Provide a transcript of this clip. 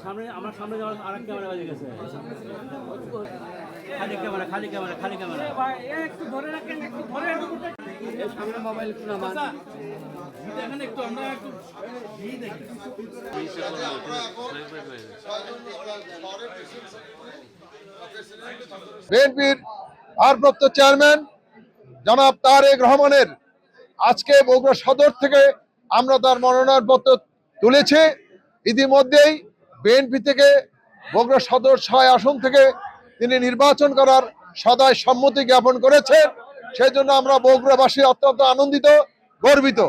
সামনে আমার সামনে যাওয়ার আরেক ক্যামেরা বাজে গেছে। খালি ক্যামেরা খালি ক্যামেরা খালি ক্যামেরা একটু ধরে রাখেন, একটু ধরে এর সামনে মোবাইল একটু নামান দেখেন, একটু আমরা একটু দেখি। বিএনপির ভারপ্রাপ্ত চেয়ারম্যান জনাব তারেক রহমানের আজকে বগুড়া সদর থেকে আমরা তার মনোনয়নপত্র তুলেছি। ইতিমধ্যেই বিএনপি থেকে বগুড়া সদর ৬ আসন থেকে তিনি নির্বাচন করার সদয় সম্মতি জ্ঞাপন করেছেন। সেই জন্য আমরা বগুড়াবাসী অত্যন্ত আনন্দিত, গর্বিত।